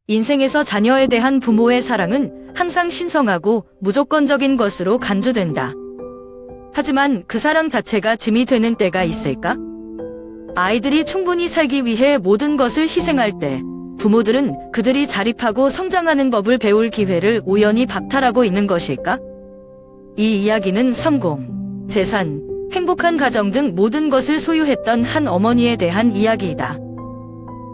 인생에서 자녀에 대한 부모의 사랑은 항상 신성하고 무조건적인 것으로 간주된다. 하지만 그 사랑 자체가 짐이 되는 때가 있을까? 아이들이 충분히 살기 위해 모든 것을 희생할 때 부모들은 그들이 자립하고 성장하는 법을 배울 기회를 우연히 박탈하고 있는 것일까? 이 이야기는 성공, 재산, 행복한 가정 등 모든 것을 소유했던 한 어머니에 대한 이야기이다.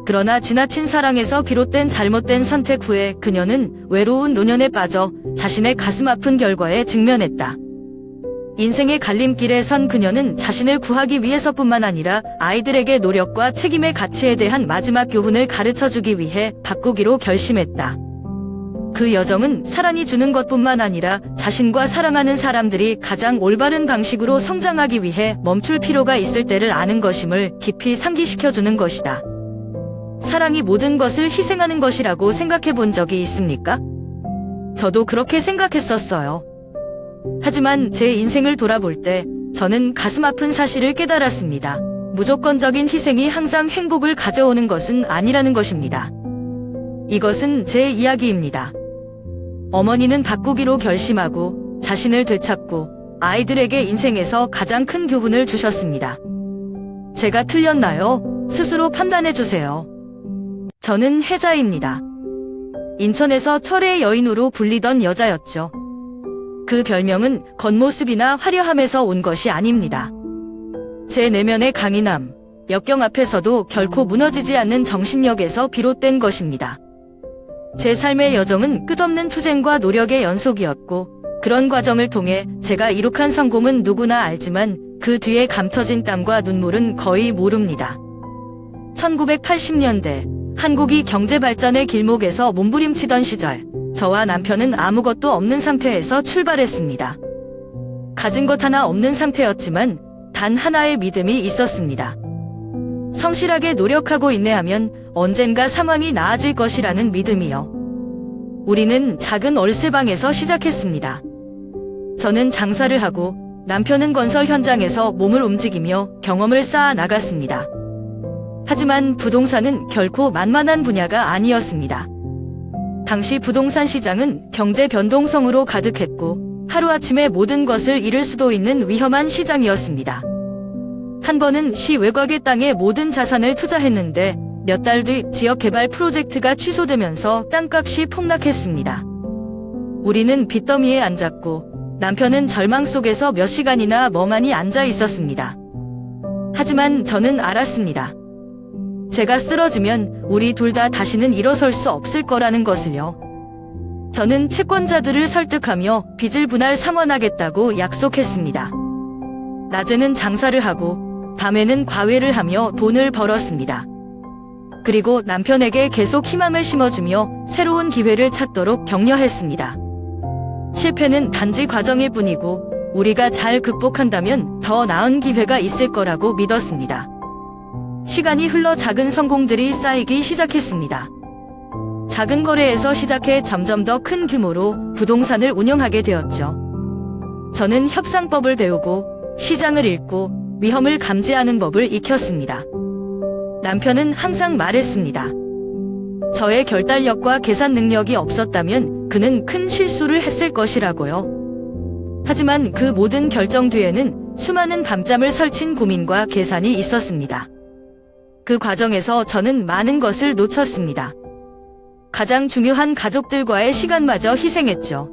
그러나 지나친 사랑에서 비롯된 잘못된 선택 후에 그녀는 외로운 노년에 빠져 자신의 가슴 아픈 결과에 직면했다. 인생의 갈림길에 선 그녀는 자신을 구하기 위해서뿐만 아니라 아이들에게 노력과 책임의 가치에 대한 마지막 교훈을 가르쳐주기 위해 바꾸기로 결심했다. 그 여정은 사랑이 주는 것뿐만 아니라 자신과 사랑하는 사람들이 가장 올바른 방식으로 성장하기 위해 멈출 필요가 있을 때를 아는 것임을 깊이 상기시켜주는 것이다. 사랑이 모든 것을 희생하는 것이라고 생각해 본 적이 있습니까? 저도 그렇게 생각했었어요. 하지만 제 인생을 돌아볼 때 저는 가슴 아픈 사실을 깨달았습니다. 무조건적인 희생이 항상 행복을 가져오는 것은 아니라는 것입니다. 이것은 제 이야기입니다. 어머니는 바꾸기로 결심하고 자신을 되찾고 아이들에게 인생에서 가장 큰 교훈을 주셨습니다. 제가 틀렸나요? 스스로 판단해 주세요. 저는 혜자입니다. 인천에서 철의 여인으로 불리던 여자였죠. 그 별명은 겉모습이나 화려함에서 온 것이 아닙니다. 제 내면의 강인함, 역경 앞에서도 결코 무너지지 않는 정신력에서 비롯된 것입니다. 제 삶의 여정은 끝없는 투쟁과 노력의 연속이었고 그런 과정을 통해 제가 이룩한 성공은 누구나 알지만 그 뒤에 감춰진 땀과 눈물은 거의 모릅니다. 1980년대 한국이 경제 발전의 길목에서 몸부림치던 시절 저와 남편은 아무것도 없는 상태에서 출발했습니다. 가진 것 하나 없는 상태였지만 단 하나의 믿음이 있었습니다. 성실하게 노력하고 인내하면 언젠가 상황이 나아질 것이라는 믿음이요. 우리는 작은 월세방에서 시작했습니다. 저는 장사를 하고 남편은 건설 현장에서 몸을 움직이며 경험을 쌓아 나갔습니다. 하지만 부동산은 결코 만만한 분야가 아니었습니다. 당시 부동산 시장은 경제 변동성으로 가득했고 하루아침에 모든 것을 잃을 수도 있는 위험한 시장이었습니다. 한 번은 시 외곽의 땅에 모든 자산을 투자했는데 몇 달 뒤 지역 개발 프로젝트가 취소되면서 땅값이 폭락했습니다. 우리는 빚더미에 앉았고 남편은 절망 속에서 몇 시간이나 멍하니 앉아 있었습니다. 하지만 저는 알았습니다. 제가 쓰러지면 우리 둘 다 다시는 일어설 수 없을 거라는 것을요. 저는 채권자들을 설득하며 빚을 분할 상환하겠다고 약속했습니다. 낮에는 장사를 하고 밤에는 과외를 하며 돈을 벌었습니다. 그리고 남편에게 계속 희망을 심어주며 새로운 기회를 찾도록 격려했습니다. 실패는 단지 과정일 뿐이고 우리가 잘 극복한다면 더 나은 기회가 있을 거라고 믿었습니다. 시간이 흘러 작은 성공들이 쌓이기 시작했습니다. 작은 거래에서 시작해 점점 더 큰 규모로 부동산을 운영하게 되었죠. 저는 협상법을 배우고 시장을 읽고 위험을 감지하는 법을 익혔습니다. 남편은 항상 말했습니다. 저의 결단력과 계산 능력이 없었다면 그는 큰 실수를 했을 것이라고요. 하지만 그 모든 결정 뒤에는 수많은 밤잠을 설친 고민과 계산이 있었습니다. 그 과정에서 저는 많은 것을 놓쳤습니다. 가장 중요한 가족들과의 시간마저 희생했죠.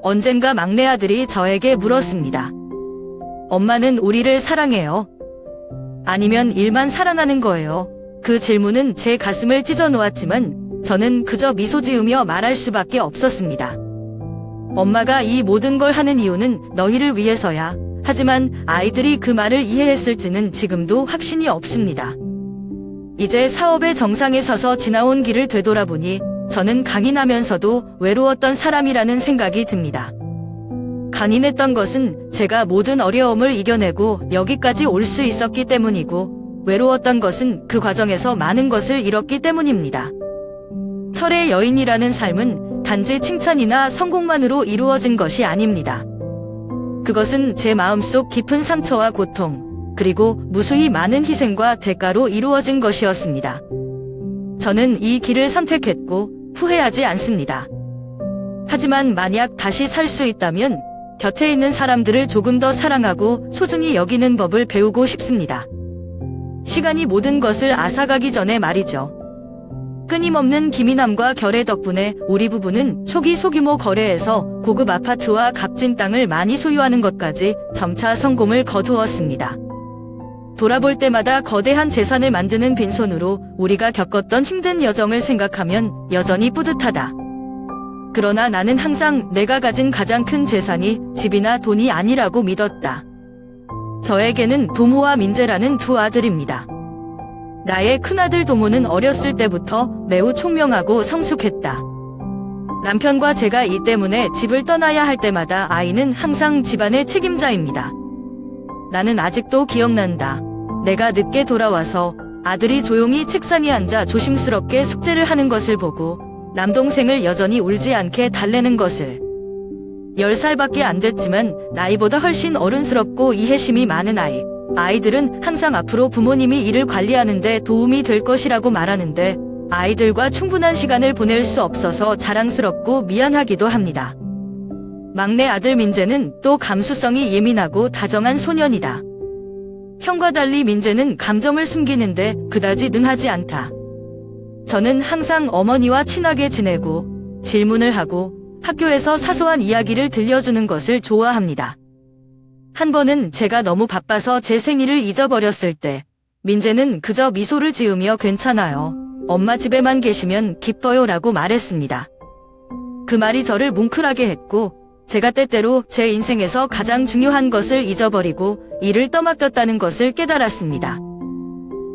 언젠가 막내 아들이 저에게 물었습니다. 엄마는 우리를 사랑해요? 아니면 일만 사랑하는 거예요? 그 질문은 제 가슴을 찢어 놓았지만 저는 그저 미소 지으며 말할 수밖에 없었습니다. 엄마가 이 모든 걸 하는 이유는 너희를 위해서야. 하지만 아이들이 그 말을 이해했을지는 지금도 확신이 없습니다. 이제 사업의 정상에 서서 지나온 길을 되돌아보니 저는 강인하면서도 외로웠던 사람이라는 생각이 듭니다. 강인했던 것은 제가 모든 어려움을 이겨내고 여기까지 올 수 있었기 때문이고 외로웠던 것은 그 과정에서 많은 것을 잃었기 때문입니다. 철의 여인이라는 삶은 단지 칭찬이나 성공만으로 이루어진 것이 아닙니다. 그것은 제 마음속 깊은 상처와 고통, 그리고 무수히 많은 희생과 대가로 이루어진 것이었습니다. 저는 이 길을 선택했고 후회하지 않습니다. 하지만 만약 다시 살 수 있다면 곁에 있는 사람들을 조금 더 사랑하고 소중히 여기는 법을 배우고 싶습니다. 시간이 모든 것을 앗아가기 전에 말이죠. 끊임없는 기민함과 결의 덕분에 우리 부부는 초기 소규모 거래에서 고급 아파트와 값진 땅을 많이 소유하는 것까지 점차 성공을 거두었습니다. 돌아볼 때마다 거대한 재산을 만드는 빈손으로 우리가 겪었던 힘든 여정을 생각하면 여전히 뿌듯하다. 그러나 나는 항상 내가 가진 가장 큰 재산이 집이나 돈이 아니라고 믿었다. 저에게는 도모와 민재라는 두 아들입니다. 나의 큰아들 도모는 어렸을 때부터 매우 총명하고 성숙했다. 남편과 제가 이 때문에 집을 떠나야 할 때마다 아이는 항상 집안의 책임자입니다. 나는 아직도 기억난다. 내가 늦게 돌아와서 아들이 조용히 책상에 앉아 조심스럽게 숙제를 하는 것을 보고 남동생을 여전히 울지 않게 달래는 것을. 10살밖에 안 됐지만 나이보다 훨씬 어른스럽고 이해심이 많은 아이. 아이들은 항상 앞으로 부모님이 일을 관리하는 데 도움이 될 것이라고 말하는데 아이들과 충분한 시간을 보낼 수 없어서 자랑스럽고 미안하기도 합니다. 막내 아들 민재는 또 감수성이 예민하고 다정한 소년이다. 형과 달리 민재는 감정을 숨기는데 그다지 능하지 않다. 저는 항상 어머니와 친하게 지내고 질문을 하고 학교에서 사소한 이야기를 들려주는 것을 좋아합니다. 한 번은 제가 너무 바빠서 제 생일을 잊어버렸을 때 민재는 그저 미소를 지으며 괜찮아요. 엄마 집에만 계시면 기뻐요 라고 말했습니다. 그 말이 저를 뭉클하게 했고 제가 때때로 제 인생에서 가장 중요한 것을 잊어버리고 일을 떠맡겼다는 것을 깨달았습니다.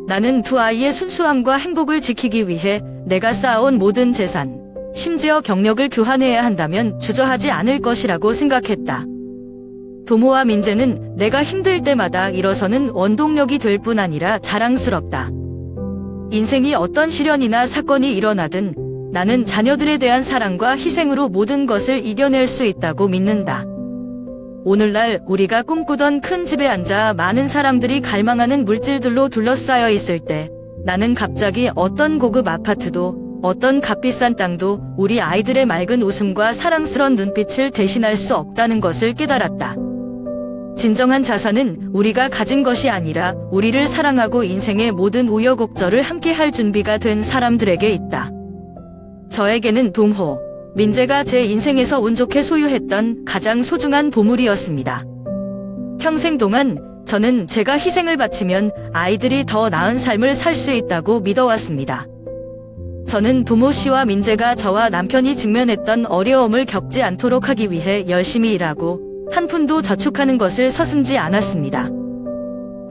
나는 두 아이의 순수함과 행복을 지키기 위해 내가 쌓아온 모든 재산, 심지어 경력을 교환해야 한다면 주저하지 않을 것이라고 생각했다. 도모와 민재는 내가 힘들 때마다 일어서는 원동력이 될 뿐 아니라 자랑스럽다. 인생이 어떤 시련이나 사건이 일어나든 나는 자녀들에 대한 사랑과 희생으로 모든 것을 이겨낼 수 있다고 믿는다. 오늘날 우리가 꿈꾸던 큰 집에 앉아 많은 사람들이 갈망하는 물질들로 둘러싸여 있을 때 나는 갑자기 어떤 고급 아파트도 어떤 값비싼 땅도 우리 아이들의 맑은 웃음과 사랑스런 눈빛을 대신할 수 없다는 것을 깨달았다. 진정한 자산은 우리가 가진 것이 아니라 우리를 사랑하고 인생의 모든 우여곡절을 함께 할 준비가 된 사람들에게 있다. 저에게는 동호, 민재가 제 인생에서 운 좋게 소유했던 가장 소중한 보물이었습니다. 평생 동안 저는 제가 희생을 바치면 아이들이 더 나은 삶을 살 수 있다고 믿어왔습니다. 저는 도모 씨와 민재가 저와 남편이 직면했던 어려움을 겪지 않도록 하기 위해 열심히 일하고 한 푼도 저축하는 것을 서슴지 않았습니다.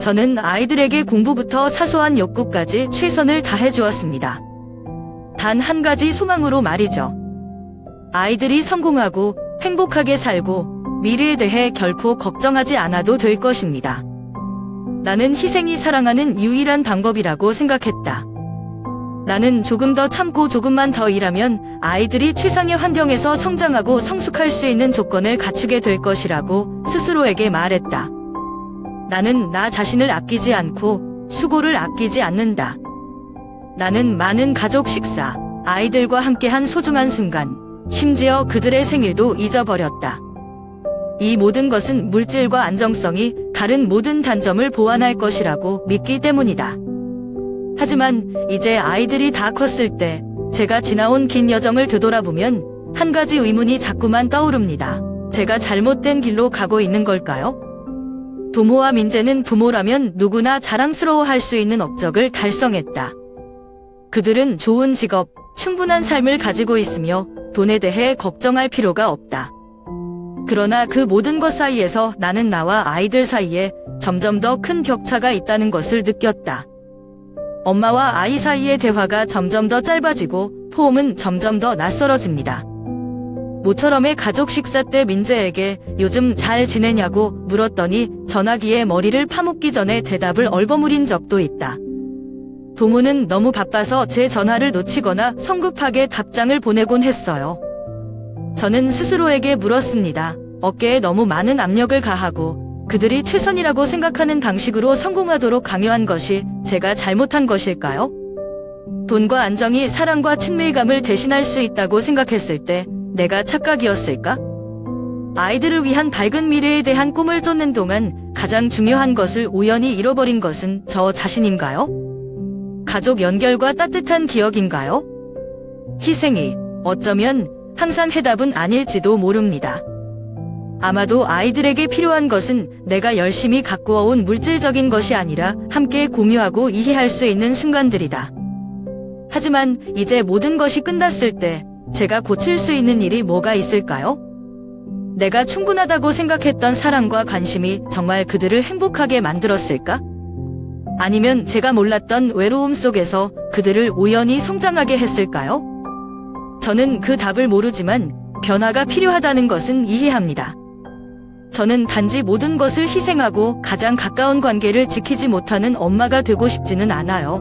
저는 아이들에게 공부부터 사소한 욕구까지 최선을 다해 주었습니다. 단 한 가지 소망으로 말이죠. 아이들이 성공하고 행복하게 살고 미래에 대해 결코 걱정하지 않아도 될 것입니다. 나는 희생이 사랑하는 유일한 방법이라고 생각했다. 나는 조금 더 참고 조금만 더 일하면 아이들이 최상의 환경에서 성장하고 성숙할 수 있는 조건을 갖추게 될 것이라고 스스로에게 말했다. 나는 나 자신을 아끼지 않고 수고를 아끼지 않는다. 나는 많은 가족 식사, 아이들과 함께한 소중한 순간, 심지어 그들의 생일도 잊어버렸다. 이 모든 것은 물질과 안정성이 다른 모든 단점을 보완할 것이라고 믿기 때문이다. 하지만 이제 아이들이 다 컸을 때 제가 지나온 긴 여정을 되돌아보면 한 가지 의문이 자꾸만 떠오릅니다. 제가 잘못된 길로 가고 있는 걸까요? 도모와 민재는 부모라면 누구나 자랑스러워할 수 있는 업적을 달성했다. 그들은 좋은 직업, 충분한 삶을 가지고 있으며 돈에 대해 걱정할 필요가 없다. 그러나 그 모든 것 사이에서 나는 나와 아이들 사이에 점점 더 큰 격차가 있다는 것을 느꼈다. 엄마와 아이 사이의 대화가 점점 더 짧아지고 포옹은 점점 더 낯설어집니다. 모처럼의 가족 식사 때 민재에게 요즘 잘 지내냐고 물었더니 전화기에 머리를 파묻기 전에 대답을 얼버무린 적도 있다. 도모는 너무 바빠서 제 전화를 놓치거나 성급하게 답장을 보내곤 했어요. 저는 스스로에게 물었습니다. 어깨에 너무 많은 압력을 가하고 그들이 최선이라고 생각하는 방식으로 성공하도록 강요한 것이 제가 잘못한 것일까요? 돈과 안정이 사랑과 친밀감을 대신할 수 있다고 생각했을 때 내가 착각이었을까? 아이들을 위한 밝은 미래에 대한 꿈을 쫓는 동안 가장 중요한 것을 우연히 잃어버린 것은 저 자신인가요? 가족 연결과 따뜻한 기억인가요? 희생이 어쩌면 항상 해답은 아닐지도 모릅니다. 아마도 아이들에게 필요한 것은 내가 열심히 가꾸어온 물질적인 것이 아니라 함께 공유하고 이해할 수 있는 순간들이다. 하지만 이제 모든 것이 끝났을 때 제가 고칠 수 있는 일이 뭐가 있을까요? 내가 충분하다고 생각했던 사랑과 관심이 정말 그들을 행복하게 만들었을까? 아니면 제가 몰랐던 외로움 속에서 그들을 우연히 성장하게 했을까요? 저는 그 답을 모르지만 변화가 필요하다는 것은 이해합니다. 저는 단지 모든 것을 희생하고 가장 가까운 관계를 지키지 못하는 엄마가 되고 싶지는 않아요.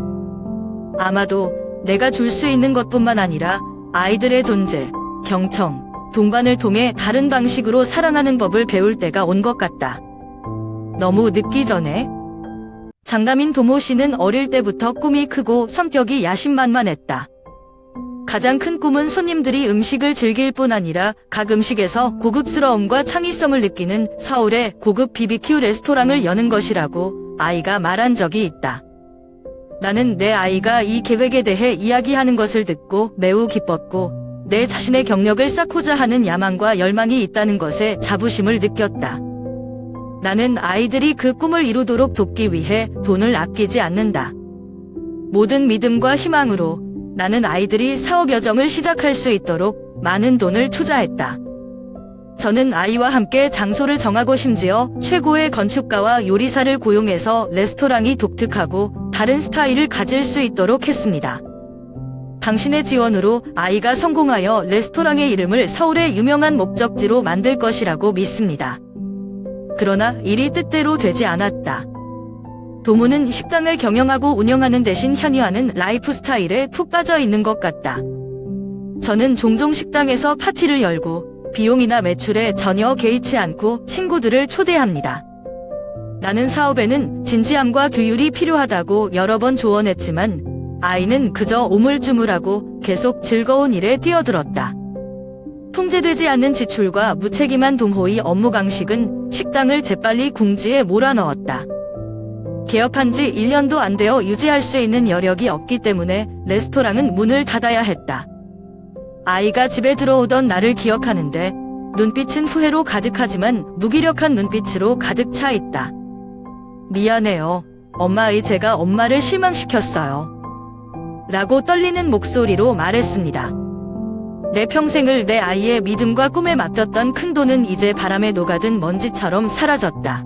아마도 내가 줄 수 있는 것뿐만 아니라 아이들의 존재, 경청, 동반을 통해 다른 방식으로 사랑하는 법을 배울 때가 온 것 같다. 너무 늦기 전에. 장남인 도모 씨는 어릴 때부터 꿈이 크고 성격이 야심만만했다. 가장 큰 꿈은 손님들이 음식을 즐길 뿐 아니라 각 음식에서 고급스러움과 창의성을 느끼는 서울의 고급 BBQ 레스토랑을 여는 것이라고 아이가 말한 적이 있다. 나는 내 아이가 이 계획에 대해 이야기하는 것을 듣고 매우 기뻤고 내 자신의 경력을 쌓고자 하는 야망과 열망이 있다는 것에 자부심을 느꼈다. 나는 아이들이 그 꿈을 이루도록 돕기 위해 돈을 아끼지 않는다. 모든 믿음과 희망으로 나는 아이들이 사업 여정을 시작할 수 있도록 많은 돈을 투자했다. 저는 아이와 함께 장소를 정하고 심지어 최고의 건축가와 요리사를 고용해서 레스토랑이 독특하고 다른 스타일을 가질 수 있도록 했습니다. 당신의 지원으로 아이가 성공하여 레스토랑의 이름을 서울의 유명한 목적지로 만들 것이라고 믿습니다. 그러나 일이 뜻대로 되지 않았다. 도모는 식당을 경영하고 운영하는 대신 현유하는 라이프 스타일에 푹 빠져 있는 것 같다. 저는 종종 식당에서 파티를 열고 비용이나 매출에 전혀 개의치 않고 친구들을 초대합니다. 나는 사업에는 진지함과 규율이 필요하다고 여러 번 조언했지만 아이는 그저 오물쭈물하고 계속 즐거운 일에 뛰어들었다. 통제되지 않는 지출과 무책임한 동호의 업무 강식은 식당을 재빨리 궁지에 몰아넣었다. 개업한 지 1년도 안 되어 유지할 수 있는 여력이 없기 때문에 레스토랑은 문을 닫아야 했다. 아이가 집에 들어오던 날을 기억하는데 눈빛은 후회로 가득하지만 무기력한 눈빛으로 가득 차 있다. 미안해요. 엄마의 제가 엄마를 실망시켰어요. 라고 떨리는 목소리로 말했습니다. 내 평생을 내 아이의 믿음과 꿈에 맡겼던 큰돈은 이제 바람에 녹아든 먼지처럼 사라졌다.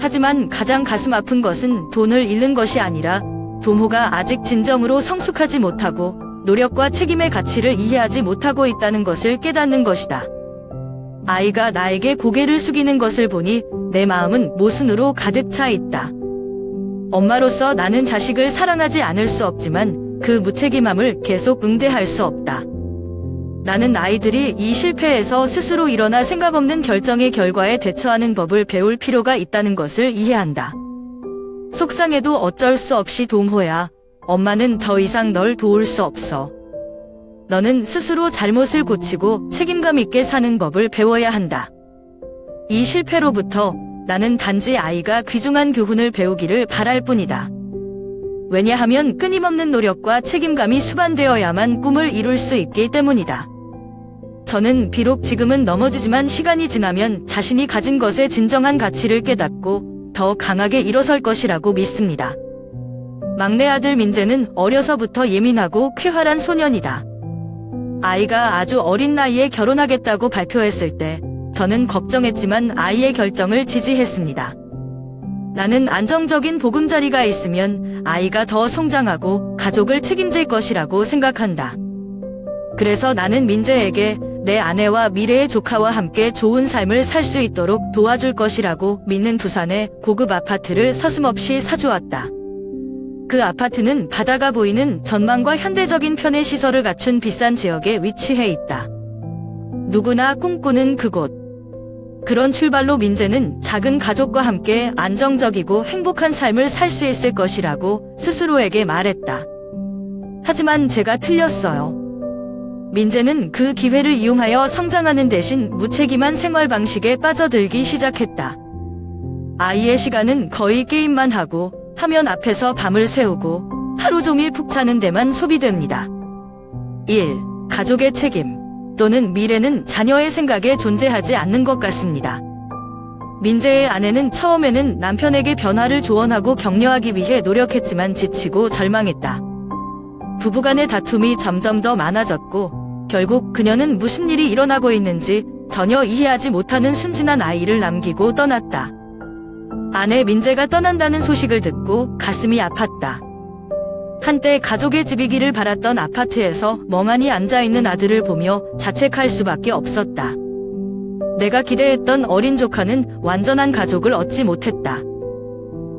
하지만 가장 가슴 아픈 것은 돈을 잃는 것이 아니라 도모가 아직 진정으로 성숙하지 못하고 노력과 책임의 가치를 이해하지 못하고 있다는 것을 깨닫는 것이다. 아이가 나에게 고개를 숙이는 것을 보니 내 마음은 모순으로 가득 차 있다. 엄마로서 나는 자식을 사랑하지 않을 수 없지만 그 무책임함을 계속 응대할 수 없다. 나는 아이들이 이 실패에서 스스로 일어나 생각 없는 결정의 결과에 대처하는 법을 배울 필요가 있다는 것을 이해한다. 속상해도 어쩔 수 없이 동호야. 엄마는 더 이상 널 도울 수 없어. 너는 스스로 잘못을 고치고 책임감 있게 사는 법을 배워야 한다. 이 실패로부터 나는 단지 아이가 귀중한 교훈을 배우기를 바랄 뿐이다. 왜냐하면 끊임없는 노력과 책임감이 수반되어야만 꿈을 이룰 수 있기 때문이다. 저는 비록 지금은 넘어지지만 시간이 지나면 자신이 가진 것의 진정한 가치를 깨닫고 더 강하게 일어설 것이라고 믿습니다. 막내 아들 민재는 어려서부터 예민하고 쾌활한 소년이다. 아이가 아주 어린 나이에 결혼하겠다고 발표했을 때 저는 걱정했지만 아이의 결정을 지지했습니다. 나는 안정적인 보금자리가 있으면 아이가 더 성장하고 가족을 책임질 것이라고 생각한다. 그래서 나는 민재에게 내 아내와 미래의 조카와 함께 좋은 삶을 살 수 있도록 도와줄 것이라고 믿는 부산의 고급 아파트를 서슴없이 사주었다. 그 아파트는 바다가 보이는 전망과 현대적인 편의 시설을 갖춘 비싼 지역에 위치해 있다. 누구나 꿈꾸는 그곳. 그런 출발로 민재는 작은 가족과 함께 안정적이고 행복한 삶을 살 수 있을 것이라고 스스로에게 말했다. 하지만 제가 틀렸어요. 민재는 그 기회를 이용하여 성장하는 대신 무책임한 생활 방식에 빠져들기 시작했다. 아이의 시간은 거의 게임만 하고 화면 앞에서 밤을 새우고 하루 종일 푹 자는 데만 소비됩니다. 1. 가족의 책임 또는 미래는 자녀의 생각에 존재하지 않는 것 같습니다. 민재의 아내는 처음에는 남편에게 변화를 조언하고 격려하기 위해 노력했지만 지치고 절망했다. 부부간의 다툼이 점점 더 많아졌고 결국 그녀는 무슨 일이 일어나고 있는지 전혀 이해하지 못하는 순진한 아이를 남기고 떠났다. 아내 민재가 떠난다는 소식을 듣고 가슴이 아팠다. 한때 가족의 집이기를 바랐던 아파트에서 멍하니 앉아있는 아들을 보며 자책할 수밖에 없었다. 내가 기대했던 어린 조카는 완전한 가족을 얻지 못했다.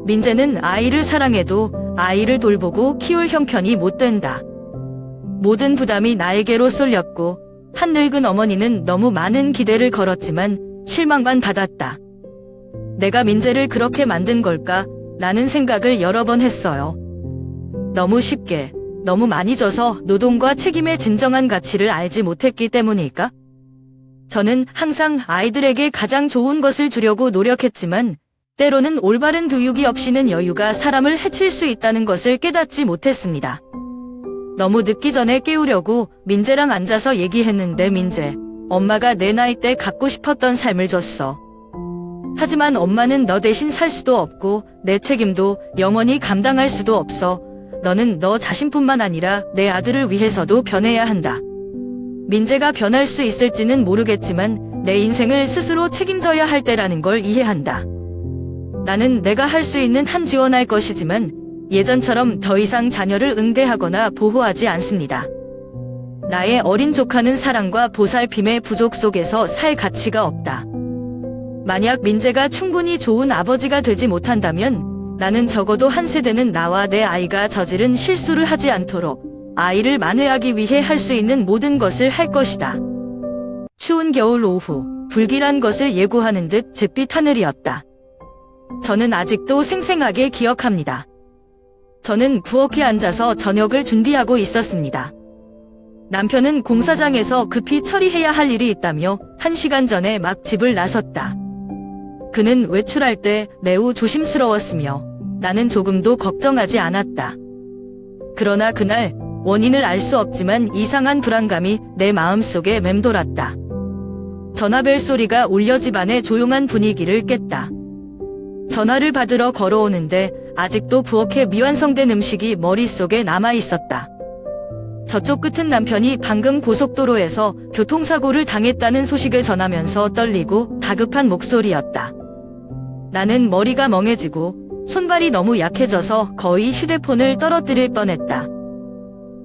민재는 아이를 사랑해도 아이를 돌보고 키울 형편이 못 된다. 모든 부담이 나에게로 쏠렸고 한 늙은 어머니는 너무 많은 기대를 걸었지만 실망만 받았다. 내가 민재를 그렇게 만든 걸까? 라는 생각을 여러 번 했어요. 너무 쉽게, 너무 많이 줘서 노동과 책임의 진정한 가치를 알지 못했기 때문일까? 저는 항상 아이들에게 가장 좋은 것을 주려고 노력했지만 때로는 올바른 교육이 없이는 여유가 사람을 해칠 수 있다는 것을 깨닫지 못했습니다. 너무 늦기 전에 깨우려고 민재랑 앉아서 얘기했는데 민재, 엄마가 내 나이 때 갖고 싶었던 삶을 줬어. 하지만 엄마는 너 대신 살 수도 없고 내 책임도 영원히 감당할 수도 없어. 너는 너 자신뿐만 아니라 내 아들을 위해서도 변해야 한다. 민재가 변할 수 있을지는 모르겠지만 내 인생을 스스로 책임져야 할 때라는 걸 이해한다. 나는 내가 할 수 있는 한 지원할 것이지만 예전처럼 더 이상 자녀를 응대하거나 보호하지 않습니다. 나의 어린 조카는 사랑과 보살핌의 부족 속에서 살 가치가 없다. 만약 민재가 충분히 좋은 아버지가 되지 못한다면 나는 적어도 한 세대는 나와 내 아이가 저지른 실수를 하지 않도록 아이를 만회하기 위해 할 수 있는 모든 것을 할 것이다. 추운 겨울 오후, 불길한 것을 예고하는 듯 잿빛 하늘이었다. 저는 아직도 생생하게 기억합니다. 저는 부엌에 앉아서 저녁을 준비하고 있었습니다. 남편은 공사장에서 급히 처리해야 할 일이 있다며 1시간 전에 막 집을 나섰다. 그는 외출할 때 매우 조심스러웠으며 나는 조금도 걱정하지 않았다. 그러나 그날 원인을 알 수 없지만 이상한 불안감이 내 마음속에 맴돌았다. 전화벨 소리가 울려 집안의 조용한 분위기를 깼다. 전화를 받으러 걸어오는데 아직도 부엌에 미완성된 음식이 머릿속에 남아있었다. 저쪽 끝은 남편이 방금 고속도로에서 교통사고를 당했다는 소식을 전하면서 떨리고 다급한 목소리였다. 나는 머리가 멍해지고 손발이 너무 약해져서 거의 휴대폰을 떨어뜨릴 뻔했다.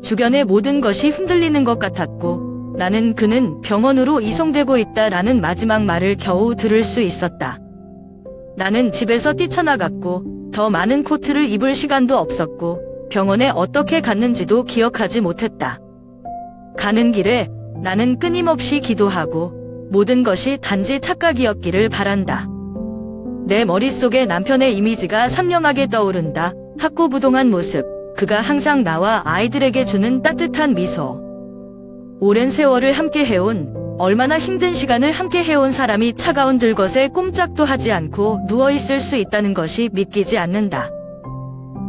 주변의 모든 것이 흔들리는 것 같았고 나는 그는 병원으로 이송되고 있다라는 마지막 말을 겨우 들을 수 있었다. 나는 집에서 뛰쳐나갔고 더 많은 코트를 입을 시간도 없었고 병원에 어떻게 갔는지도 기억하지 못했다. 가는 길에 나는 끊임없이 기도하고 모든 것이 단지 착각이었기를 바란다. 내 머릿속에 남편의 이미지가 선명하게 떠오른다. 학고부동한 모습, 그가 항상 나와 아이들에게 주는 따뜻한 미소. 오랜 세월을 함께 해온, 얼마나 힘든 시간을 함께 해온 사람이 차가운 들것에 꼼짝도 하지 않고 누워있을 수 있다는 것이 믿기지 않는다.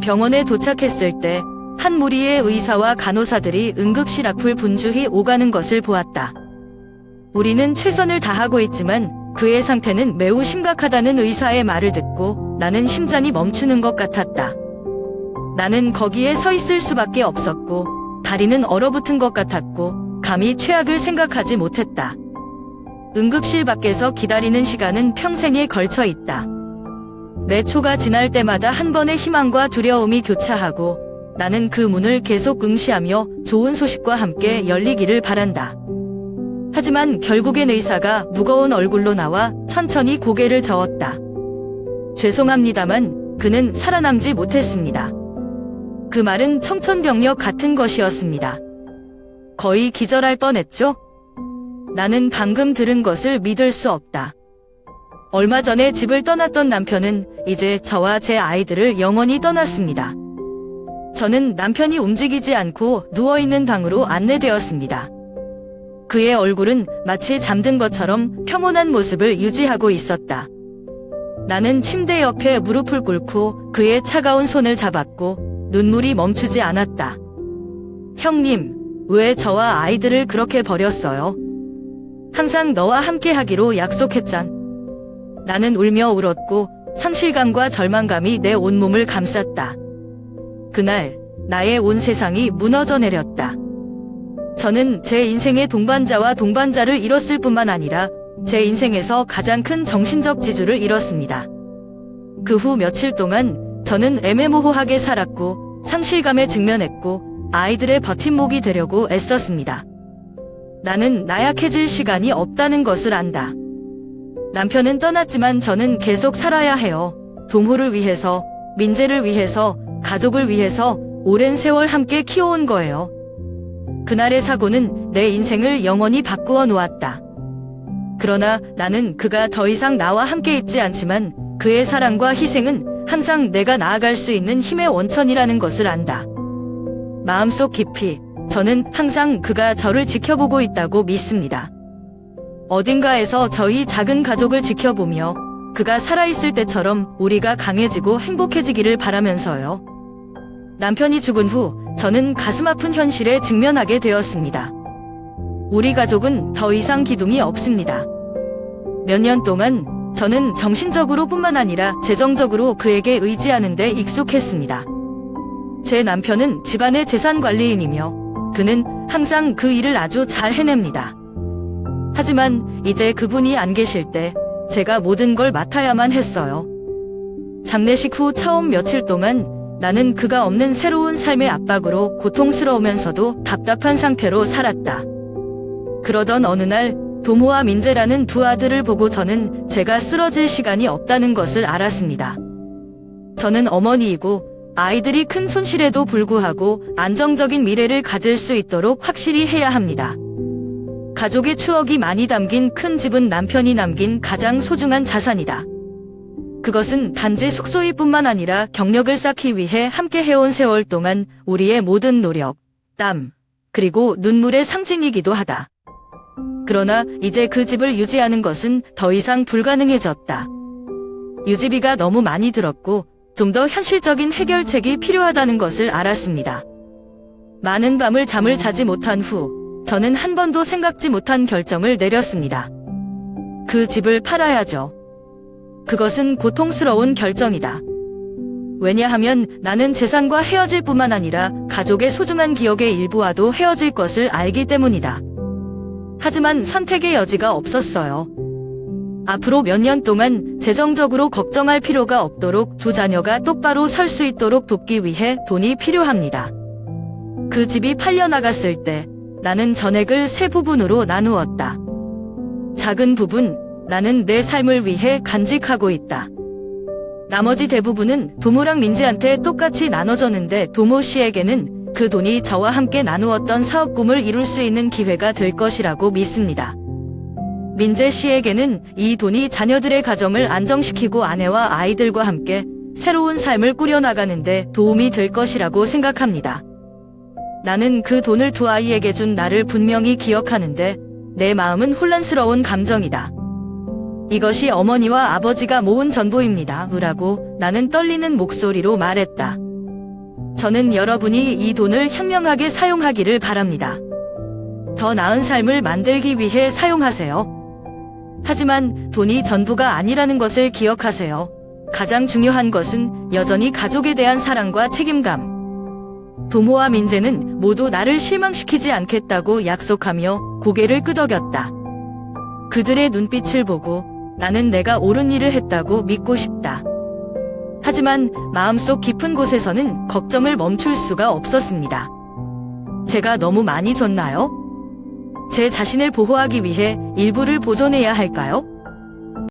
병원에 도착했을 때 한 무리의 의사와 간호사들이 응급실 앞을 분주히 오가는 것을 보았다. 우리는 최선을 다하고 있지만 그의 상태는 매우 심각하다는 의사의 말을 듣고 나는 심장이 멈추는 것 같았다. 나는 거기에 서 있을 수밖에 없었고 다리는 얼어붙은 것 같았고 감히 최악을 생각하지 못했다. 응급실 밖에서 기다리는 시간은 평생에 걸쳐 있다. 매 초가 지날 때마다 한 번의 희망과 두려움이 교차하고 나는 그 문을 계속 응시하며 좋은 소식과 함께 열리기를 바란다. 하지만 결국엔 의사가 무거운 얼굴로 나와 천천히 고개를 저었다. 죄송합니다만 그는 살아남지 못했습니다. 그 말은 청천벽력 같은 것이었습니다. 거의 기절할 뻔했죠? 나는 방금 들은 것을 믿을 수 없다. 얼마 전에 집을 떠났던 남편은 이제 저와 제 아이들을 영원히 떠났습니다. 저는 남편이 움직이지 않고 누워있는 방으로 안내되었습니다. 그의 얼굴은 마치 잠든 것처럼 평온한 모습을 유지하고 있었다. 나는 침대 옆에 무릎을 꿇고 그의 차가운 손을 잡았고 눈물이 멈추지 않았다. 형님, 왜 저와 아이들을 그렇게 버렸어요? 항상 너와 함께 하기로 약속했잖. 나는 울며 울었고 상실감과 절망감이 내 온몸을 감쌌다. 그날 나의 온 세상이 무너져 내렸다. 저는 제 인생의 동반자와 동반자를 잃었을 뿐만 아니라 제 인생에서 가장 큰 정신적 지주를 잃었습니다. 그 후 며칠 동안 저는 애매모호하게 살았고 상실감에 직면했고 아이들의 버팀목이 되려고 애썼습니다. 나는 나약해질 시간이 없다는 것을 안다. 남편은 떠났지만 저는 계속 살아야 해요. 동호를 위해서, 민재를 위해서, 가족을 위해서 오랜 세월 함께 키워온 거예요. 그날의 사고는 내 인생을 영원히 바꾸어 놓았다. 그러나 나는 그가 더 이상 나와 함께 있지 않지만 그의 사랑과 희생은 항상 내가 나아갈 수 있는 힘의 원천이라는 것을 안다. 마음속 깊이 저는 항상 그가 저를 지켜보고 있다고 믿습니다. 어딘가에서 저희 작은 가족을 지켜보며 그가 살아있을 때처럼 우리가 강해지고 행복해지기를 바라면서요. 남편이 죽은 후 저는 가슴 아픈 현실에 직면하게 되었습니다. 우리 가족은 더 이상 기둥이 없습니다. 몇 년 동안 저는 정신적으로 뿐만 아니라 재정적으로 그에게 의지하는 데 익숙했습니다. 제 남편은 집안의 재산 관리인이며 그는 항상 그 일을 아주 잘 해냅니다. 하지만 이제 그분이 안 계실 때 제가 모든 걸 맡아야만 했어요. 장례식 후 처음 며칠 동안 나는 그가 없는 새로운 삶의 압박으로 고통스러우면서도 답답한 상태로 살았다. 그러던 어느 날 도모와 민재라는 두 아들을 보고 저는 제가 쓰러질 시간이 없다는 것을 알았습니다. 저는 어머니이고 아이들이 큰 손실에도 불구하고 안정적인 미래를 가질 수 있도록 확실히 해야 합니다. 가족의 추억이 많이 담긴 큰 집은 남편이 남긴 가장 소중한 자산이다. 그것은 단지 숙소일 뿐만 아니라 경력을 쌓기 위해 함께 해온 세월 동안 우리의 모든 노력, 땀, 그리고 눈물의 상징이기도 하다. 그러나 이제 그 집을 유지하는 것은 더 이상 불가능해졌다. 유지비가 너무 많이 들었고 좀 더 현실적인 해결책이 필요하다는 것을 알았습니다. 많은 밤을 잠을 자지 못한 후 저는 한 번도 생각지 못한 결정을 내렸습니다. 그 집을 팔아야죠. 그것은 고통스러운 결정이다. 왜냐하면 나는 재산과 헤어질 뿐만 아니라 가족의 소중한 기억의 일부와도 헤어질 것을 알기 때문이다. 하지만 선택의 여지가 없었어요. 앞으로 몇 년 동안 재정적으로 걱정할 필요가 없도록 두 자녀가 똑바로 설 수 있도록 돕기 위해 돈이 필요합니다. 그 집이 팔려나갔을 때 나는 전액을 세 부분으로 나누었다. 작은 부분, 나는 내 삶을 위해 간직하고 있다. 나머지 대부분은 도모랑 민지한테 똑같이 나눠졌는데 도모 씨에게는 그 돈이 저와 함께 나누었던 사업 꿈을 이룰 수 있는 기회가 될 것이라고 믿습니다. 민재 씨에게는 이 돈이 자녀들의 가정을 안정시키고 아내와 아이들과 함께 새로운 삶을 꾸려나가는데 도움이 될 것이라고 생각합니다. 나는 그 돈을 두 아이에게 준 나를 분명히 기억하는데 내 마음은 혼란스러운 감정이다. 이것이 어머니와 아버지가 모은 전부입니다. 라고 나는 떨리는 목소리로 말했다. 저는 여러분이 이 돈을 현명하게 사용하기를 바랍니다. 더 나은 삶을 만들기 위해 사용하세요. 하지만 돈이 전부가 아니라는 것을 기억하세요. 가장 중요한 것은 여전히 가족에 대한 사랑과 책임감. 도모와 민재는 모두 나를 실망시키지 않겠다고 약속하며 고개를 끄덕였다. 그들의 눈빛을 보고 나는 내가 옳은 일을 했다고 믿고 싶다. 하지만 마음속 깊은 곳에서는 걱정을 멈출 수가 없었습니다. 제가 너무 많이 줬나요? 제 자신을 보호하기 위해 일부를 보존해야 할까요?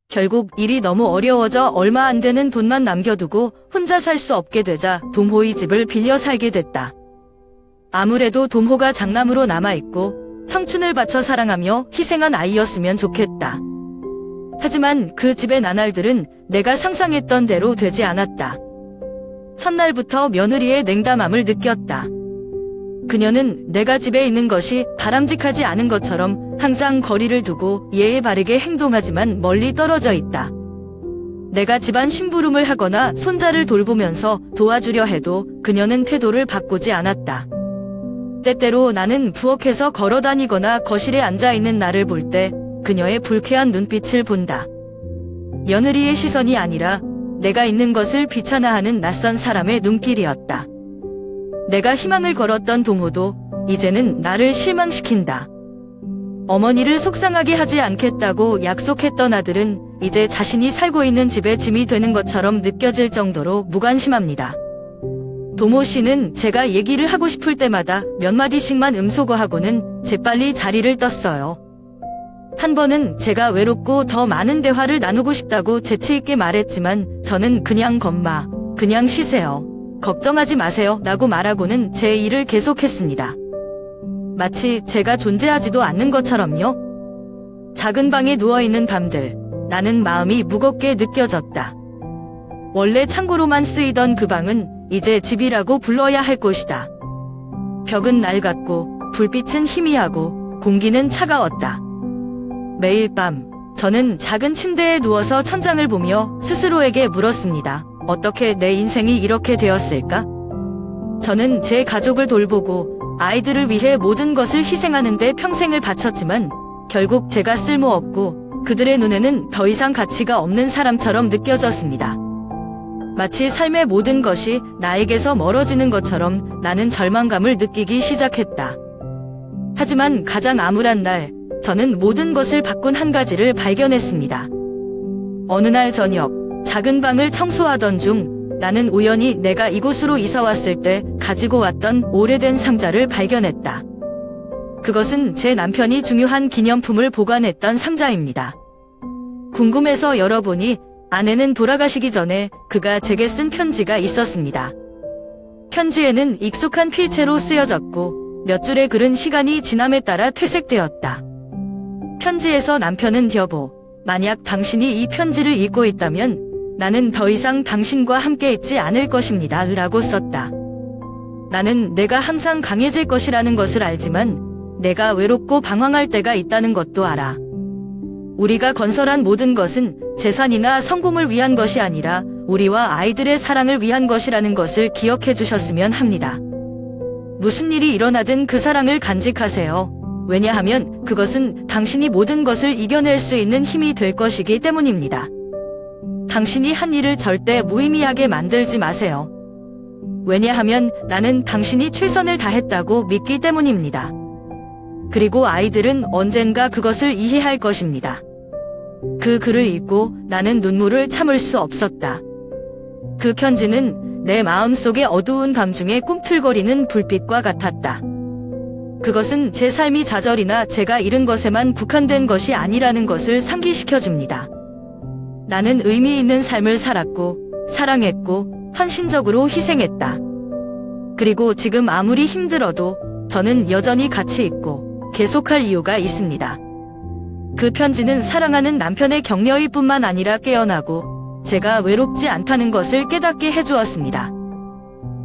결국 일이 너무 어려워져 얼마 안 되는 돈만 남겨두고 혼자 살 수 없게 되자 돔호의 집을 빌려 살게 됐다. 아무래도 돔호가 장남으로 남아있고 청춘을 바쳐 사랑하며 희생한 아이였으면 좋겠다. 하지만 그 집의 나날들은 내가 상상했던 대로 되지 않았다. 첫날부터 며느리의 냉담함을 느꼈다. 그녀는 내가 집에 있는 것이 바람직하지 않은 것처럼 항상 거리를 두고 예의 바르게 행동하지만 멀리 떨어져 있다. 내가 집안 심부름을 하거나 손자를 돌보면서 도와주려 해도 그녀는 태도를 바꾸지 않았다. 때때로 나는 부엌에서 걸어다니거나 거실에 앉아있는 나를 볼 때 그녀의 불쾌한 눈빛을 본다. 며느리의 시선이 아니라 내가 있는 것을 비찮아하는 낯선 사람의 눈길이었다. 내가 희망을 걸었던 동호도 이제는 나를 실망시킨다. 어머니를 속상하게 하지 않겠다고 약속했던 아들은 이제 자신이 살고 있는 집의 짐이 되는 것처럼 느껴질 정도로 무관심합니다. 도모 씨는 제가 얘기를 하고 싶을 때마다 몇 마디씩만 음소거하고는 재빨리 자리를 떴어요. 한 번은 제가 외롭고 더 많은 대화를 나누고 싶다고 재치있게 말했지만 저는 그냥 그냥 쉬세요. 걱정하지 마세요 라고 말하고는 제 일을 계속했습니다. 마치 제가 존재하지도 않는 것처럼요. 작은 방에 누워있는 밤들, 나는 마음이 무겁게 느껴졌다. 원래 창고로만 쓰이던 그 방은 이제 집이라고 불러야 할 곳이다. 벽은 낡았고 불빛은 희미하고 공기는 차가웠다. 매일 밤 저는 작은 침대에 누워서 천장을 보며 스스로에게 물었습니다. 어떻게 내 인생이 이렇게 되었을까? 저는 제 가족을 돌보고 아이들을 위해 모든 것을 희생하는 데 평생을 바쳤지만 결국 제가 쓸모없고 그들의 눈에는 더 이상 가치가 없는 사람처럼 느껴졌습니다. 마치 삶의 모든 것이 나에게서 멀어지는 것처럼 나는 절망감을 느끼기 시작했다. 하지만 가장 암울한 날, 저는 모든 것을 바꾼 한 가지를 발견했습니다. 어느 날 저녁, 작은 방을 청소하던 중 나는 우연히 내가 이곳으로 이사 왔을 때 가지고 왔던 오래된 상자를 발견했다. 그것은 제 남편이 중요한 기념품을 보관했던 상자입니다. 궁금해서 열어보니 아내는 돌아가시기 전에 그가 제게 쓴 편지가 있었습니다. 편지에는 익숙한 필체로 쓰여졌고 몇 줄의 글은 시간이 지남에 따라 퇴색되었다. 편지에서 남편은 여보, 만약 당신이 이 편지를 읽고 있다면 나는 더 이상 당신과 함께 있지 않을 것입니다 라고 썼다. 나는 내가 항상 강해질 것이라는 것을 알지만 내가 외롭고 방황할 때가 있다는 것도 알아. 우리가 건설한 모든 것은 재산이나 성공을 위한 것이 아니라 우리와 아이들의 사랑을 위한 것이라는 것을 기억해 주셨으면 합니다. 무슨 일이 일어나든 그 사랑을 간직하세요. 왜냐하면 그것은 당신이 모든 것을 이겨낼 수 있는 힘이 될 것이기 때문입니다. 당신이 한 일을 절대 무의미하게 만들지 마세요. 왜냐하면 나는 당신이 최선을 다했다고 믿기 때문입니다. 그리고 아이들은 언젠가 그것을 이해할 것입니다. 그 글을 읽고 나는 눈물을 참을 수 없었다. 그 편지는 내 마음속의 어두운 밤중에 꿈틀거리는 불빛과 같았다. 그것은 제 삶이 좌절이나 제가 잃은 것에만 국한된 것이 아니라는 것을 상기시켜줍니다. 나는 의미 있는 삶을 살았고, 사랑했고, 헌신적으로 희생했다. 그리고 지금 아무리 힘들어도 저는 여전히 가치 있고, 계속할 이유가 있습니다. 그 편지는 사랑하는 남편의 격려일 뿐만 아니라 깨어나고, 제가 외롭지 않다는 것을 깨닫게 해주었습니다.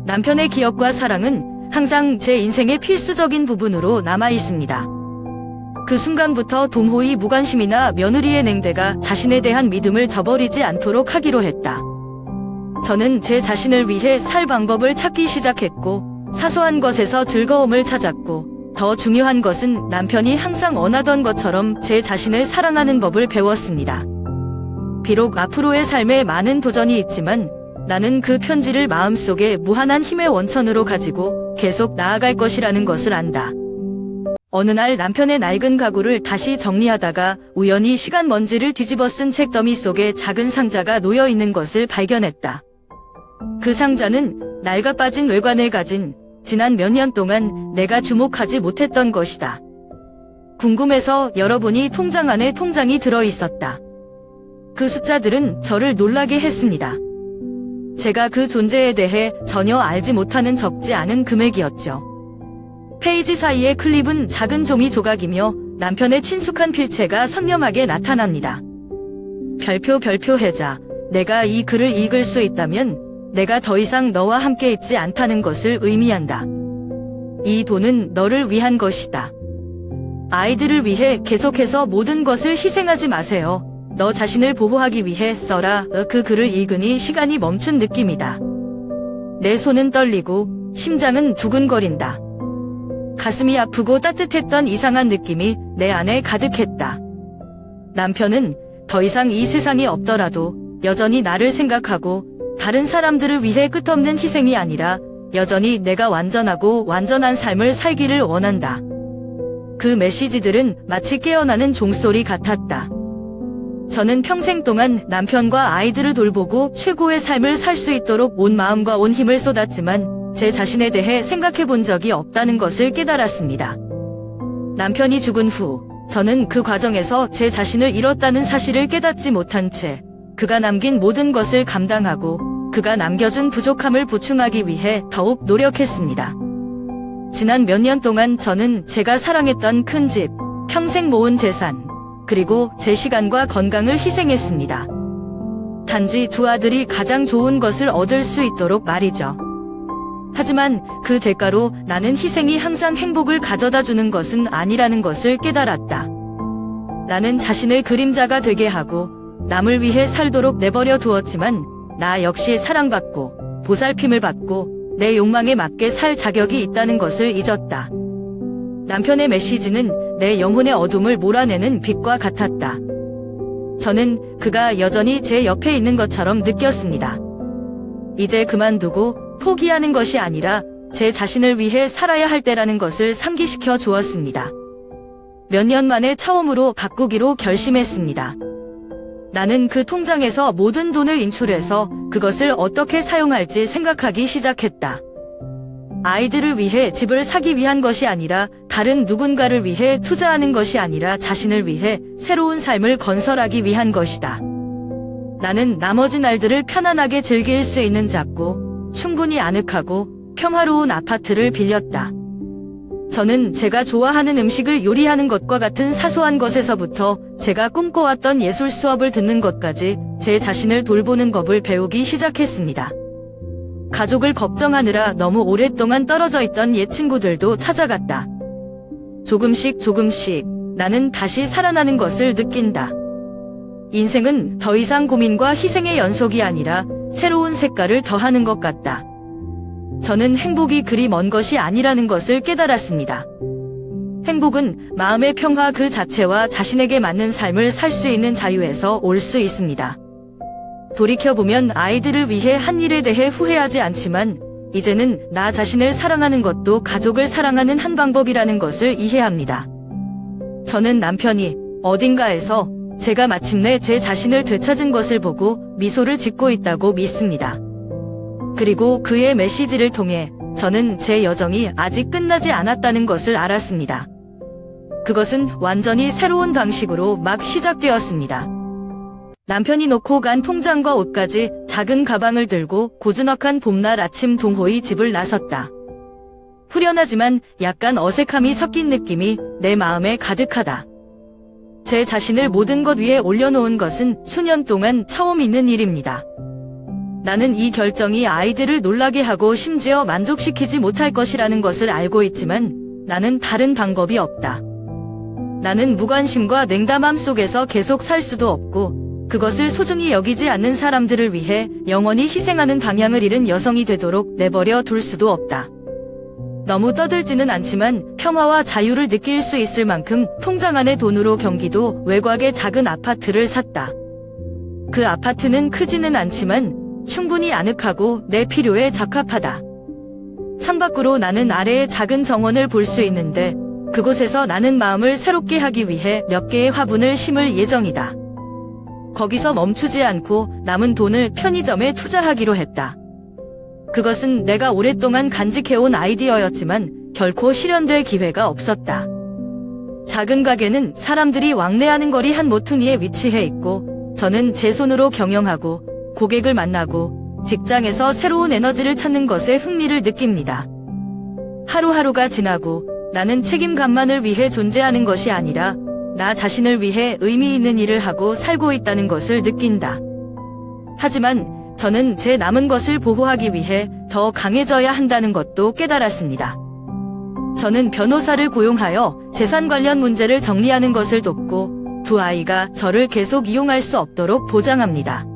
남편의 기억과 사랑은 항상 제 인생의 필수적인 부분으로 남아 있습니다. 그 순간부터 동호의 무관심이나 며느리의 냉대가 자신에 대한 믿음을 저버리지 않도록 하기로 했다. 저는 제 자신을 위해 살 방법을 찾기 시작했고, 사소한 것에서 즐거움을 찾았고, 더 중요한 것은 남편이 항상 원하던 것처럼 제 자신을 사랑하는 법을 배웠습니다. 비록 앞으로의 삶에 많은 도전이 있지만 나는 그 편지를 마음속에 무한한 힘의 원천으로 가지고 계속 나아갈 것이라는 것을 안다. 어느 날 남편의 낡은 가구를 다시 정리하다가 우연히 시간 먼지를 뒤집어 쓴 책더미 속에 작은 상자가 놓여 있는 것을 발견했다. 그 상자는 낡아 빠진 외관을 가진 지난 몇 년 동안 내가 주목하지 못했던 것이다. 궁금해서 열어보니 통장 안에 통장이 들어있었다. 그 숫자들은 저를 놀라게 했습니다. 제가 그 존재에 대해 전혀 알지 못하는 적지 않은 금액이었죠. 페이지 사이의 클립은 작은 종이 조각이며 남편의 친숙한 필체가 선명하게 나타납니다. 별표 해자. 내가 이 글을 읽을 수 있다면 내가 더 이상 너와 함께 있지 않다는 것을 의미한다. 이 돈은 너를 위한 것이다. 아이들을 위해 계속해서 모든 것을 희생하지 마세요. 너 자신을 보호하기 위해 써라. 그 글을 읽으니 시간이 멈춘 느낌이다. 내 손은 떨리고 심장은 두근거린다. 가슴이 아프고 따뜻했던 이상한 느낌이 내 안에 가득했다. 남편은 더 이상 이 세상에 없더라도 여전히 나를 생각하고 다른 사람들을 위해 끝없는 희생이 아니라 여전히 내가 완전하고 완전한 삶을 살기를 원한다. 그 메시지들은 마치 깨어나는 종소리 같았다. 저는 평생 동안 남편과 아이들을 돌보고 최고의 삶을 살 수 있도록 온 마음과 온 힘을 쏟았지만 제 자신에 대해 생각해 본 적이 없다는 것을 깨달았습니다. 남편이 죽은 후 저는 그 과정에서 제 자신을 잃었다는 사실을 깨닫지 못한 채 그가 남긴 모든 것을 감당하고 그가 남겨준 부족함을 보충하기 위해 더욱 노력했습니다. 지난 몇 년 동안 저는 제가 사랑했던 큰 집, 평생 모은 재산, 그리고 제 시간과 건강을 희생했습니다. 단지 두 아들이 가장 좋은 것을 얻을 수 있도록 말이죠. 하지만 그 대가로 나는 희생이 항상 행복을 가져다 주는 것은 아니라는 것을 깨달았다. 나는 자신을 그림자가 되게 하고 남을 위해 살도록 내버려 두었지만 나 역시 사랑받고 보살핌을 받고 내 욕망에 맞게 살 자격이 있다는 것을 잊었다. 남편의 메시지는 내 영혼의 어둠을 몰아내는 빛과 같았다. 저는 그가 여전히 제 옆에 있는 것처럼 느꼈습니다. 이제 그만두고 포기하는 것이 아니라 제 자신을 위해 살아야 할 때라는 것을 상기시켜 주었습니다. 몇 년 만에 처음으로 바꾸기로 결심했습니다. 나는 그 통장에서 모든 돈을 인출해서 그것을 어떻게 사용할지 생각하기 시작했다. 아이들을 위해 집을 사기 위한 것이 아니라 다른 누군가를 위해 투자하는 것이 아니라 자신을 위해 새로운 삶을 건설하기 위한 것이다. 나는 나머지 날들을 편안하게 즐길 수 있는 작고 충분히 아늑하고 평화로운 아파트를 빌렸다. 저는 제가 좋아하는 음식을 요리하는 것과 같은 사소한 것에서부터 제가 꿈꿔왔던 예술 수업을 듣는 것까지 제 자신을 돌보는 법을 배우기 시작했습니다. 가족을 걱정하느라 너무 오랫동안 떨어져 있던 옛 친구들도 찾아갔다. 조금씩 나는 다시 살아나는 것을 느낀다. 인생은 더 이상 고민과 희생의 연속이 아니라 새로운 색깔을 더하는 것 같다. 저는 행복이 그리 먼 것이 아니라는 것을 깨달았습니다. 행복은 마음의 평화 그 자체와 자신에게 맞는 삶을 살 수 있는 자유에서 올 수 있습니다. 돌이켜보면 아이들을 위해 한 일에 대해 후회하지 않지만 이제는 나 자신을 사랑하는 것도 가족을 사랑하는 한 방법이라는 것을 이해합니다. 저는 남편이 어딘가에서 제가 마침내 제 자신을 되찾은 것을 보고 미소를 짓고 있다고 믿습니다. 그리고 그의 메시지를 통해 저는 제 여정이 아직 끝나지 않았다는 것을 알았습니다. 그것은 완전히 새로운 방식으로 막 시작되었습니다. 남편이 놓고 간 통장과 옷까지 작은 가방을 들고 고즈넉한 봄날 아침 동호의 집을 나섰다. 후련하지만 약간 어색함이 섞인 느낌이 내 마음에 가득하다. 제 자신을 모든 것 위에 올려놓은 것은 수년 동안 처음 있는 일입니다. 나는 이 결정이 아이들을 놀라게 하고 심지어 만족시키지 못할 것이라는 것을 알고 있지만 나는 다른 방법이 없다. 나는 무관심과 냉담함 속에서 계속 살 수도 없고 그것을 소중히 여기지 않는 사람들을 위해 영원히 희생하는 방향을 잃은 여성이 되도록 내버려 둘 수도 없다. 너무 떠들지는 않지만 평화와 자유를 느낄 수 있을 만큼 통장 안의 돈으로 경기도 외곽의 작은 아파트를 샀다. 그 아파트는 크지는 않지만 충분히 아늑하고 내 필요에 적합하다. 창밖으로 나는 아래의 작은 정원을 볼 수 있는데 그곳에서 나는 마음을 새롭게 하기 위해 몇 개의 화분을 심을 예정이다. 거기서 멈추지 않고 남은 돈을 편의점에 투자하기로 했다. 그것은 내가 오랫동안 간직해온 아이디어였지만 결코 실현될 기회가 없었다. 작은 가게는 사람들이 왕래하는 거리 한 모퉁이에 위치해 있고 저는 제 손으로 경영하고 고객을 만나고 직장에서 새로운 에너지를 찾는 것에 흥미를 느낍니다. 하루하루가 지나고 나는 책임감만을 위해 존재하는 것이 아니라 나 자신을 위해 의미 있는 일을 하고 살고 있다는 것을 느낀다. 하지만 저는 제 남은 것을 보호하기 위해 더 강해져야 한다는 것도 깨달았습니다. 저는 변호사를 고용하여 재산 관련 문제를 정리하는 것을 돕고 두 아이가 저를 계속 이용할 수 없도록 보장합니다.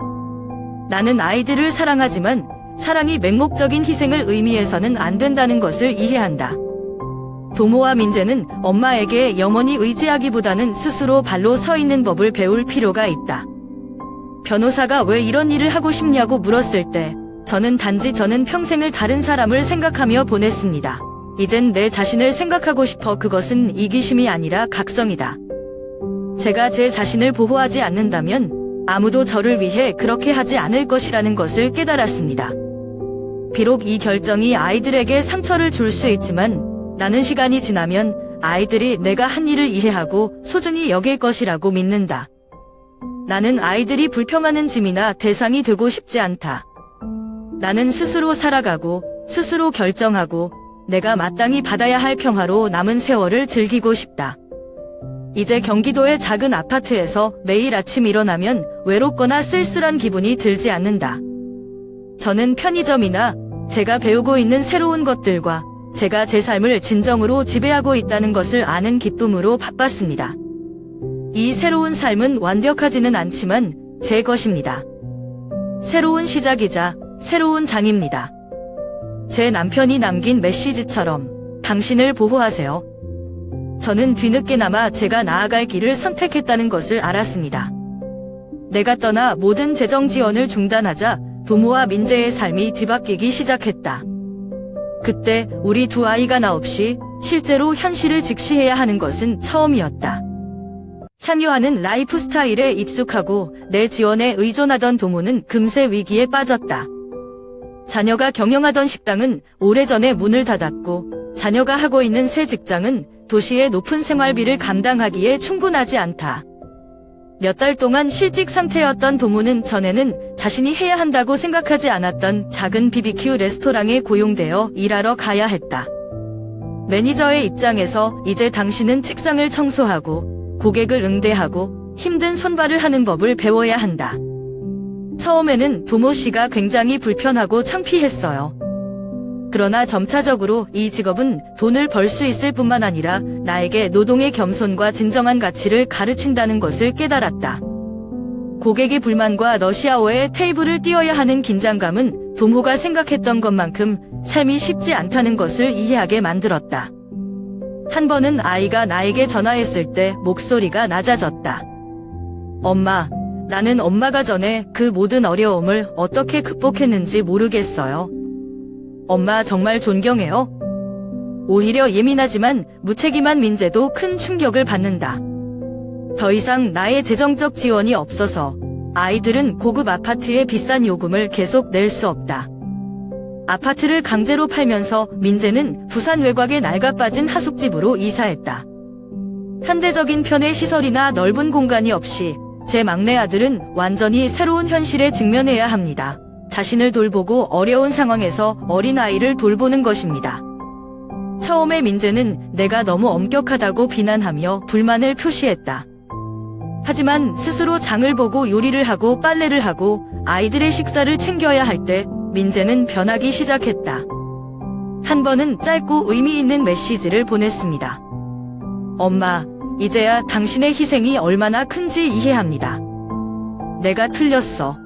나는 아이들을 사랑하지만 사랑이 맹목적인 희생을 의미해서는 안 된다는 것을 이해한다. 도모와 민재는 엄마에게 영원히 의지하기보다는 스스로 발로 서 있는 법을 배울 필요가 있다. 변호사가 왜 이런 일을 하고 싶냐고 물었을 때 저는 평생을 다른 사람을 생각하며 보냈습니다. 이젠 내 자신을 생각하고 싶어. 그것은 이기심이 아니라 각성이다. 제가 제 자신을 보호하지 않는다면 아무도 저를 위해 그렇게 하지 않을 것이라는 것을 깨달았습니다. 비록 이 결정이 아이들에게 상처를 줄 수 있지만 나는 시간이 지나면 아이들이 내가 한 일을 이해하고 소중히 여길 것이라고 믿는다. 나는 아이들이 불평하는 짐이나 대상이 되고 싶지 않다. 나는 스스로 살아가고 스스로 결정하고 내가 마땅히 받아야 할 평화로 남은 세월을 즐기고 싶다. 이제 경기도의 작은 아파트에서 매일 아침 일어나면 외롭거나 쓸쓸한 기분이 들지 않는다. 저는 편의점이나 제가 배우고 있는 새로운 것들과 제가 제 삶을 진정으로 지배하고 있다는 것을 아는 기쁨으로 바빴습니다. 이 새로운 삶은 완벽하지는 않지만 제 것입니다. 새로운 시작이자 새로운 장입니다. 제 남편이 남긴 메시지처럼 당신을 보호하세요. 저는 뒤늦게나마 제가 나아갈 길을 선택했다는 것을 알았습니다. 내가 떠나 모든 재정 지원을 중단하자 도모와 민재의 삶이 뒤바뀌기 시작했다. 그때 우리 두 아이가 나 없이 실제로 현실을 직시해야 하는 것은 처음이었다. 향유하는 라이프 스타일에 익숙하고 내 지원에 의존하던 도모는 금세 위기에 빠졌다. 자녀가 경영하던 식당은 오래전에 문을 닫았고 자녀가 하고 있는 새 직장은 도시의 높은 생활비를 감당하기에 충분하지 않다. 몇 달 동안 실직 상태였던 도모는 전에는 자신이 해야 한다고 생각하지 않았던 작은 BBQ 레스토랑에 고용되어 일하러 가야 했다. 매니저의 입장에서 이제 당신은 책상을 청소하고 고객을 응대하고 힘든 손발을 하는 법을 배워야 한다. 처음에는 도모 씨가 굉장히 불편하고 창피했어요. 그러나 점차적으로 이 직업은 돈을 벌 수 있을 뿐만 아니라 나에게 노동의 겸손과 진정한 가치를 가르친다는 것을 깨달았다. 고객의 불만과 러시아어의 테이블을 띄워야 하는 긴장감은 도모가 생각했던 것만큼 삶이 쉽지 않다는 것을 이해하게 만들었다. 한 번은 아이가 나에게 전화했을 때 목소리가 낮아졌다. 엄마, 나는 엄마가 전에 그 모든 어려움을 어떻게 극복했는지 모르겠어요. 엄마 정말 존경해요. 오히려 예민하지만 무책임한 민재도 큰 충격을 받는다. 더 이상 나의 재정적 지원이 없어서 아이들은 고급 아파트의 비싼 요금을 계속 낼 수 없다. 아파트를 강제로 팔면서 민재는 부산 외곽의 낡아빠진 하숙집으로 이사했다. 현대적인 편의 시설이나 넓은 공간이 없이 제 막내 아들은 완전히 새로운 현실에 직면해야 합니다. 자신을 돌보고 어려운 상황에서 어린아이를 돌보는 것입니다. 처음에 민재는 내가 너무 엄격하다고 비난하며 불만을 표시했다. 하지만 스스로 장을 보고 요리를 하고 빨래를 하고 아이들의 식사를 챙겨야 할 때 민재는 변하기 시작했다. 한 번은 짧고 의미 있는 메시지를 보냈습니다. 엄마, 이제야 당신의 희생이 얼마나 큰지 이해합니다. 내가 틀렸어.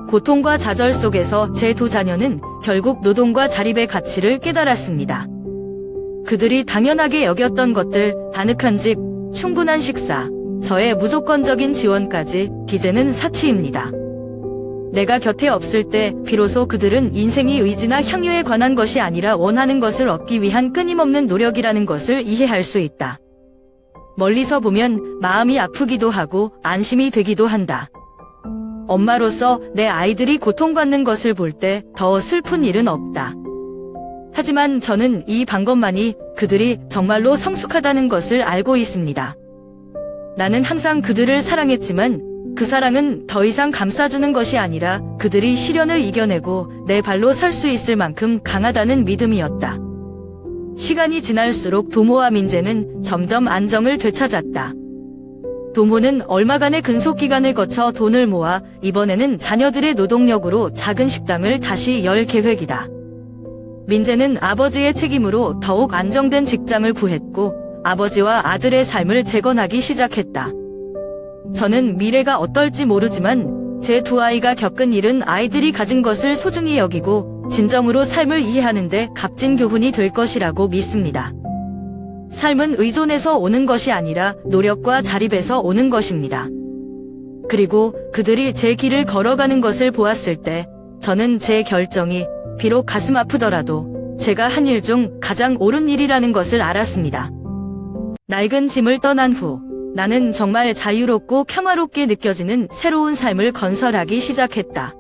고통과 좌절 속에서 제 두 자녀는 결국 노동과 자립의 가치를 깨달았습니다. 그들이 당연하게 여겼던 것들, 아늑한 집, 충분한 식사, 저의 무조건적인 지원까지 이제는 사치입니다. 내가 곁에 없을 때 비로소 그들은 인생이 의지나 향유에 관한 것이 아니라 원하는 것을 얻기 위한 끊임없는 노력이라는 것을 이해할 수 있다. 멀리서 보면 마음이 아프기도 하고 안심이 되기도 한다. 엄마로서 내 아이들이 고통받는 것을 볼 때 더 슬픈 일은 없다. 하지만 저는 이 방법만이 그들이 정말로 성숙하다는 것을 알고 있습니다. 나는 항상 그들을 사랑했지만 그 사랑은 더 이상 감싸주는 것이 아니라 그들이 시련을 이겨내고 내 발로 설 수 있을 만큼 강하다는 믿음이었다. 시간이 지날수록 도모와 민재는 점점 안정을 되찾았다. 도모는 얼마간의 근속기간을 거쳐 돈을 모아 이번에는 자녀들의 노동력으로 작은 식당을 다시 열 계획이다. 민재는 아버지의 책임으로 더욱 안정된 직장을 구했고 아버지와 아들의 삶을 재건하기 시작했다. 저는 미래가 어떨지 모르지만 제 두 아이가 겪은 일은 아이들이 가진 것을 소중히 여기고 진정으로 삶을 이해하는데 값진 교훈이 될 것이라고 믿습니다. 삶은 의존에서 오는 것이 아니라 노력과 자립에서 오는 것입니다. 그리고 그들이 제 길을 걸어가는 것을 보았을 때 저는 제 결정이 비록 가슴 아프더라도 제가 한 일 중 가장 옳은 일이라는 것을 알았습니다. 낡은 짐을 떠난 후 나는 정말 자유롭고 평화롭게 느껴지는 새로운 삶을 건설하기 시작했다.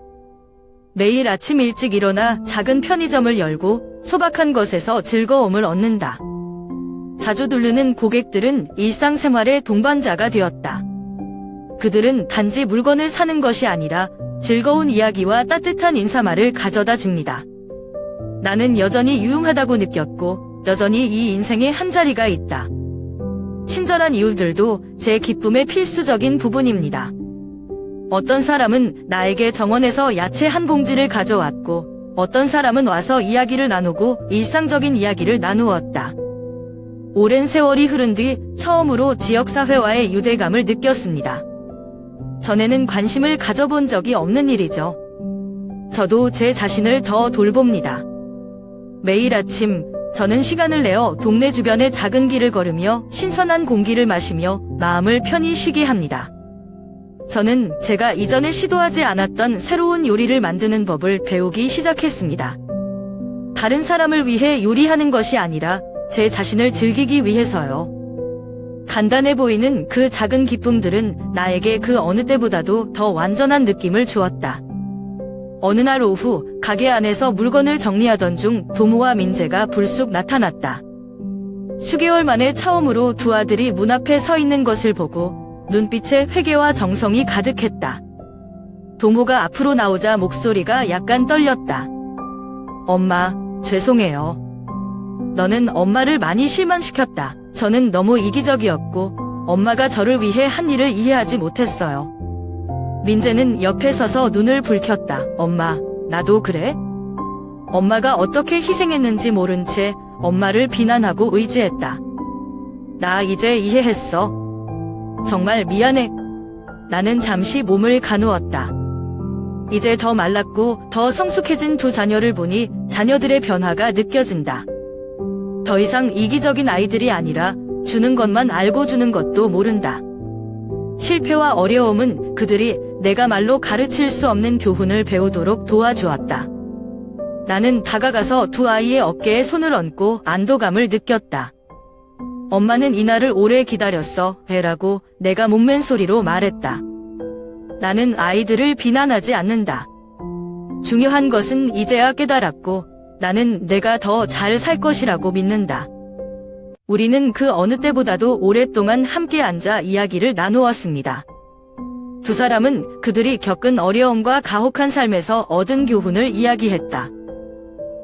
매일 아침 일찍 일어나 작은 편의점을 열고 소박한 것에서 즐거움을 얻는다. 자주 들르는 고객들은 일상생활의 동반자가 되었다. 그들은 단지 물건을 사는 것이 아니라 즐거운 이야기와 따뜻한 인사말을 가져다 줍니다. 나는 여전히 유용하다고 느꼈고 여전히 이 인생에 한자리가 있다. 친절한 이웃들도 제 기쁨의 필수적인 부분입니다. 어떤 사람은 나에게 정원에서 야채 한 봉지를 가져왔고 어떤 사람은 와서 이야기를 나누고 일상적인 이야기를 나누었다. 오랜 세월이 흐른 뒤 처음으로 지역사회와의 유대감을 느꼈습니다. 전에는 관심을 가져본 적이 없는 일이죠. 저도 제 자신을 더 돌봅니다. 매일 아침 저는 시간을 내어 동네 주변의 작은 길을 걸으며 신선한 공기를 마시며 마음을 편히 쉬게 합니다. 저는 제가 이전에 시도하지 않았던 새로운 요리를 만드는 법을 배우기 시작했습니다. 다른 사람을 위해 요리하는 것이 아니라 제 자신을 즐기기 위해서요. 간단해 보이는 그 작은 기쁨들은 나에게 그 어느 때보다도 더 완전한 느낌을 주었다. 어느 날 오후 가게 안에서 물건을 정리하던 중 도모와 민재가 불쑥 나타났다. 수개월 만에 처음으로 두 아들이 문 앞에 서 있는 것을 보고 눈빛에 회개와 정성이 가득했다. 도모가 앞으로 나오자 목소리가 약간 떨렸다. 엄마, 죄송해요. 너는 엄마를 많이 실망시켰다. 저는 너무 이기적이었고 엄마가 저를 위해 한 일을 이해하지 못했어요. 민재는 옆에 서서 눈을 붉혔다. 엄마, 나도 그래? 엄마가 어떻게 희생했는지 모른 채 엄마를 비난하고 의지했다. 나 이제 이해했어. 정말 미안해. 나는 잠시 몸을 가누었다. 이제 더 말랐고 더 성숙해진 두 자녀를 보니 자녀들의 변화가 느껴진다. 더 이상 이기적인 아이들이 아니라 주는 것만 알고 주는 것도 모른다. 실패와 어려움은 그들이 내가 말로 가르칠 수 없는 교훈을 배우도록 도와주었다. 나는 다가가서 두 아이의 어깨에 손을 얹고 안도감을 느꼈다. 엄마는 이날을 오래 기다렸어, 라고 내가 목맨 소리로 말했다. 나는 아이들을 비난하지 않는다. 중요한 것은 이제야 깨달았고 나는 내가 더 잘 살 것이라고 믿는다. 우리는 그 어느 때보다도 오랫동안 함께 앉아 이야기를 나누었습니다. 두 사람은 그들이 겪은 어려움과 가혹한 삶에서 얻은 교훈을 이야기했다.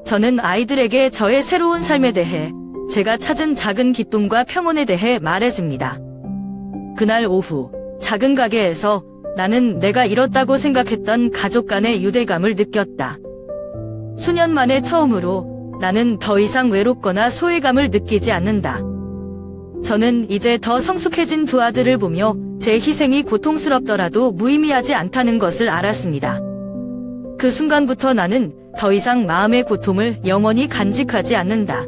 저는 아이들에게 저의 새로운 삶에 대해, 제가 찾은 작은 기쁨과 평온에 대해 말해줍니다. 그날 오후 작은 가게에서 나는 내가 잃었다고 생각했던 가족 간의 유대감을 느꼈다. 수년 만에 처음으로 나는 더 이상 외롭거나 소외감을 느끼지 않는다. 저는 이제 더 성숙해진 두 아들을 보며 제 희생이 고통스럽더라도 무의미하지 않다는 것을 알았습니다. 그 순간부터 나는 더 이상 마음의 고통을 영원히 간직하지 않는다.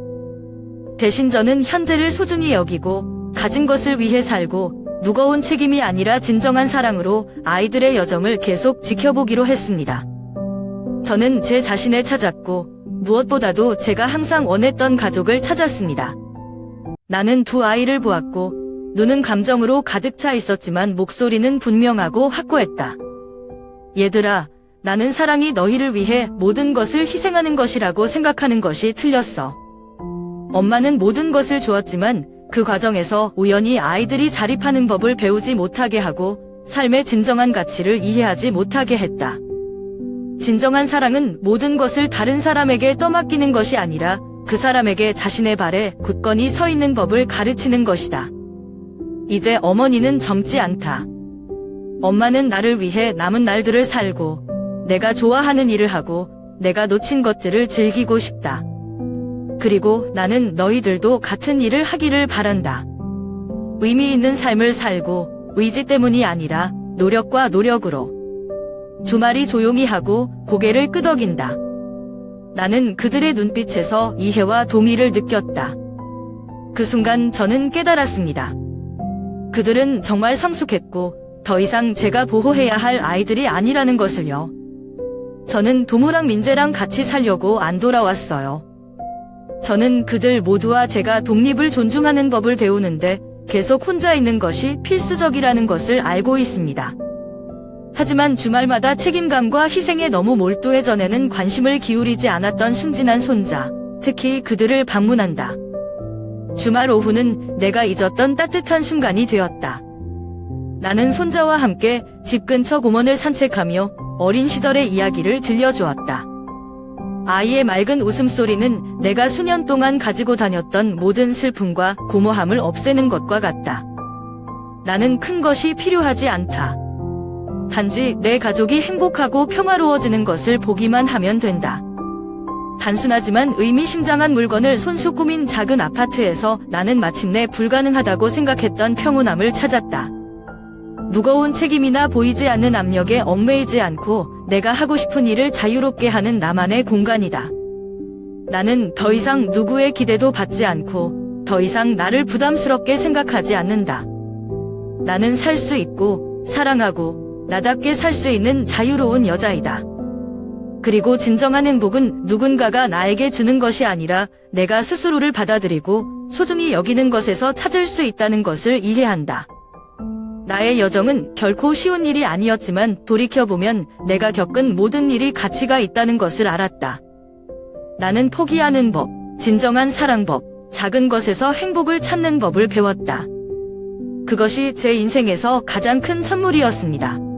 대신 저는 현재를 소중히 여기고 가진 것을 위해 살고 무거운 책임이 아니라 진정한 사랑으로 아이들의 여정을 계속 지켜보기로 했습니다. 저는 제 자신을 찾았고 무엇보다도 제가 항상 원했던 가족을 찾았습니다. 나는 두 아이를 보았고 눈은 감정으로 가득 차 있었지만 목소리는 분명하고 확고했다. 얘들아, 나는 사랑이 너희를 위해 모든 것을 희생하는 것이라고 생각하는 것이 틀렸어. 엄마는 모든 것을 주었지만 그 과정에서 우연히 아이들이 자립하는 법을 배우지 못하게 하고 삶의 진정한 가치를 이해하지 못하게 했다. 진정한 사랑은 모든 것을 다른 사람에게 떠맡기는 것이 아니라 그 사람에게 자신의 발에 굳건히 서 있는 법을 가르치는 것이다. 이제 어머니는 젊지 않다. 엄마는 나를 위해 남은 날들을 살고 내가 좋아하는 일을 하고 내가 놓친 것들을 즐기고 싶다. 그리고 나는 너희들도 같은 일을 하기를 바란다. 의미 있는 삶을 살고 의지 때문이 아니라 노력과 노력으로. 주말이 조용히 하고 고개를 끄덕인다. 나는 그들의 눈빛에서 이해와 동의를 느꼈다. 그 순간 저는 깨달았습니다. 그들은 정말 성숙했고 더 이상 제가 보호해야 할 아이들이 아니라는 것을요. 저는 도무랑 민재랑 같이 살려고 안 돌아왔어요. 저는 그들 모두와 제가 독립을 존중하는 법을 배우는데 계속 혼자 있는 것이 필수적이라는 것을 알고 있습니다. 하지만 주말마다 책임감과 희생에 너무 몰두해 전에는 관심을 기울이지 않았던 순진한 손자, 특히 그들을 방문한다. 주말 오후는 내가 잊었던 따뜻한 순간이 되었다. 나는 손자와 함께 집 근처 공원을 산책하며 어린 시절의 이야기를 들려주었다. 아이의 맑은 웃음소리는 내가 수년 동안 가지고 다녔던 모든 슬픔과 고모함을 없애는 것과 같다. 나는 큰 것이 필요하지 않다. 단지 내 가족이 행복하고 평화로워지는 것을 보기만 하면 된다. 단순하지만 의미심장한 물건을 손수 꾸민 작은 아파트에서 나는 마침내 불가능하다고 생각했던 평온함을 찾았다. 무거운 책임이나 보이지 않는 압력에 얽매이지 않고 내가 하고 싶은 일을 자유롭게 하는 나만의 공간이다. 나는 더 이상 누구의 기대도 받지 않고 더 이상 나를 부담스럽게 생각하지 않는다. 나는 살 수 있고 사랑하고 나답게 살 수 있는 자유로운 여자이다. 그리고 진정한 행복은 누군가가 나에게 주는 것이 아니라 내가 스스로를 받아들이고 소중히 여기는 것에서 찾을 수 있다는 것을 이해한다. 나의 여정은 결코 쉬운 일이 아니었지만 돌이켜보면 내가 겪은 모든 일이 가치가 있다는 것을 알았다. 나는 포기하는 법, 진정한 사랑법, 작은 것에서 행복을 찾는 법을 배웠다. 그것이 제 인생에서 가장 큰 선물이었습니다.